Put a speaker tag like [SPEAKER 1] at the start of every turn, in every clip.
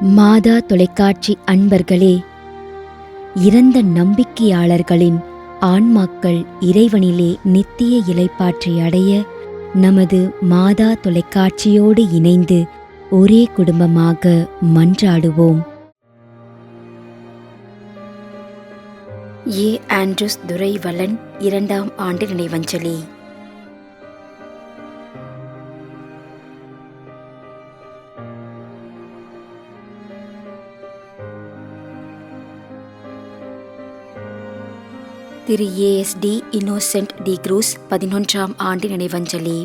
[SPEAKER 1] மாதா தொலைக்காட்சி அன்பர்களே, இறந்த நம்பிக்கையாளர்களின் ஆன்மாக்கள் இறைவனிலே நித்திய இளைப்பாற்றி அடைய நமது மாதா தொலைக்காட்சியோடு இணைந்து ஒரே குடும்பமாக மன்றாடுவோம். ஏ. ஆண்ட்ரூஸ் துரைவலன் 2ஆம் ஆண்டு நினைவஞ்சலி. Thiru ASD. Innocent D Cruz 11ஆம் ஆண்டு நினைவஞ்சலி.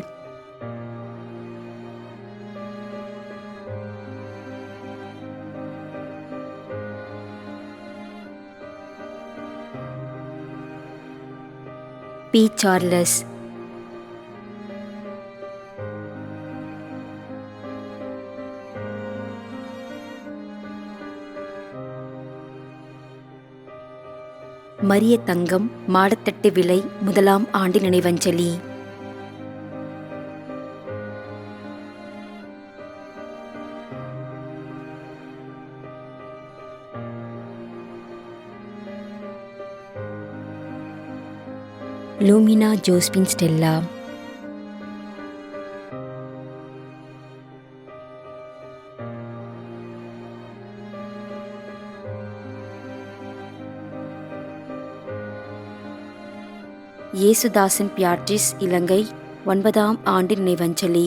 [SPEAKER 1] P. Charles. Maria Thangam Madathattu விலை 1ஆம் ஆண்டு நினைவஞ்சலி. Lumina Josephine Stella. Yesudasan Beatrice Ilangai 9ஆம் ஆண்டு நினைவஞ்சலி.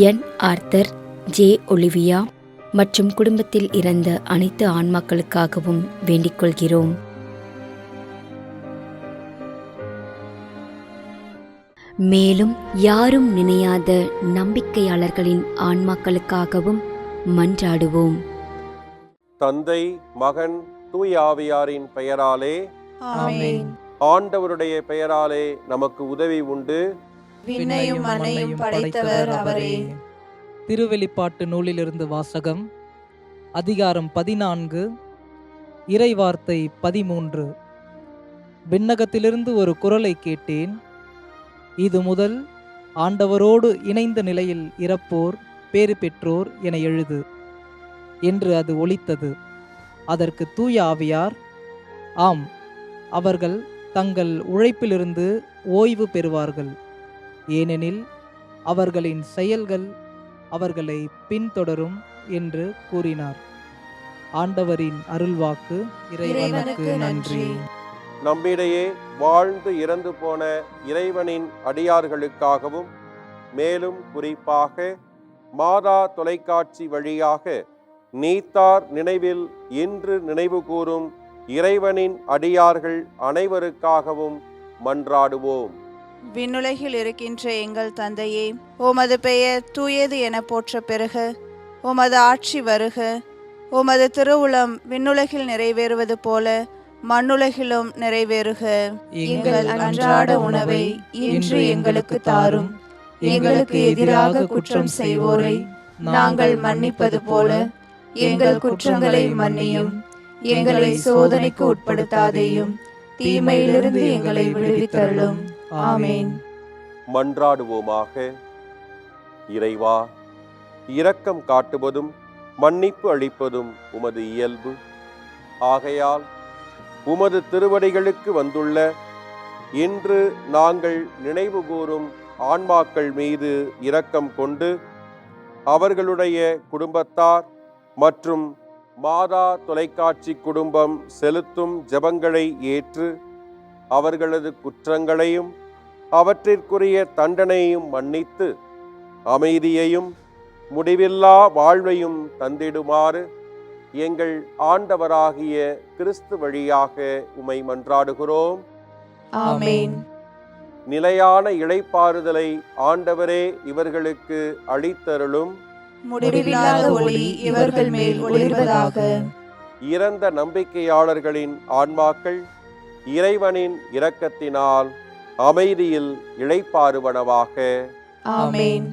[SPEAKER 1] என். Arthur, J. ஒலிவியா மற்றும் குடும்பத்தில் இறந்த அனைத்து ஆன்மாக்களுக்காகவும் வேண்டிக் கொள்கிறோம். மேலும் யாரும் நினையாத நம்பிக்கையாளர்களின் ஆன்மாக்களுக்காகவும் மன்றாடுவோம்.
[SPEAKER 2] தந்தை, மகன், தூய ஆவியாரின் பெயராலே
[SPEAKER 3] ஆமென்.
[SPEAKER 2] ஆண்டவருடைய பெயராலே நமக்கு உதவி உண்டு.
[SPEAKER 3] விண்ணையும் மண்ணையும் படைத்தவர் அவரே.
[SPEAKER 4] திருவெளிப்பாட்டு நூலிலிருந்து வாசகம். அதிகாரம் 14, இறைவார்த்தை 13. விண்ணகத்திலிருந்து ஒரு குரலை கேட்டேன். இது முதல் ஆண்டவரோடு இணைந்த நிலையில் இறப்போர் பேறு பெற்றோர் என எழுது என்று அது ஒலித்தது. அதற்கு தூய ஆவியார், ஆம், அவர்கள் தங்கள் உழைப்பிலிருந்து ஓய்வு பெறுவார்கள், ஏனெனில் அவர்களின் செயல்கள் அவர்களை பின்தொடரும் என்று கூறினார். ஆண்டவரின் அருள்வாக்கு. இறைவனுக்கு நன்றி.
[SPEAKER 2] நம்மிடையே வாழ்ந்து இறந்து போன இறைவனின் அடியார்களுக்காகவும் மேலும் குறிப்பாக மாதா தொலைக்காட்சி வழியாக நீத்தார் நினைவில் இன்று நினைவு கூறும் இறைவனின் அடியார்கள் அனைவருக்காகவும் மன்றாடுவோம்.
[SPEAKER 3] விண்ணுலகில் இருக்கின்ற எங்கள் தந்தையே, உமது பெயர் தூயது என போற்ற பெறுக. உமது ஆட்சி வருக. உமது திருவுளம் விண்ணுலகில் நிறைவேறுவது போல மண்ணுலகிலும் நிறைவேறுக. எங்கள் அன்றாட உணவை இன்று எங்களுக்கு தாரும். எங்களுக்கு எதிராக குற்றம் செய்வோரை நாங்கள் மன்னிப்பது போல எங்கள் குற்றங்களை மன்னியும். எங்களை சோதனைக்கு உட்படுத்தாதேயும், தீமையிலிருந்து எங்களை விடுவித்தருளும். ஆமென்.
[SPEAKER 2] மன்றாடுவோமாக. இறைவா, இரக்கம் காட்டுவதும் மன்னிப்பு அளிப்பதும் உமது இயல்பு. ஆகையால் உமது திருவடிகளுக்கு வந்துள்ள இன்று நாங்கள் நினைவு கூறும் ஆன்மாக்கள் மீது இரக்கம் கொண்டு அவர்களுடைய குடும்பத்தார் மற்றும் மாதா தொலைக்காட்சி குடும்பம் செலுத்தும் ஜெபங்களை ஏற்று அவர்களது குற்றங்களையும் அவற்றிற்குரிய தண்டனையும் மன்னித்து அமைதியையும் முடிவில்லா வாழ்வையும் தந்திடுமாறு எங்கள் ஆண்டவராகிய கிறிஸ்து வழியாக உம்மை மன்றாடுகிறோம்.
[SPEAKER 3] ஆமென்.
[SPEAKER 2] நிலையான இளைப்பாறுதலை ஆண்டவரே இவர்களுக்கு அளித்தருளும்.
[SPEAKER 3] முடிவில்லாத ஒளி இவர்கள் மேல் ஒளிர்வதாக.
[SPEAKER 2] இறந்த நம்பிக்கையாளர்களின் ஆன்மாக்கள் இறைவனின் இரக்கத்தினால் அமைதியில் இளைப்பாறுவனவாக.
[SPEAKER 3] ஆமென்.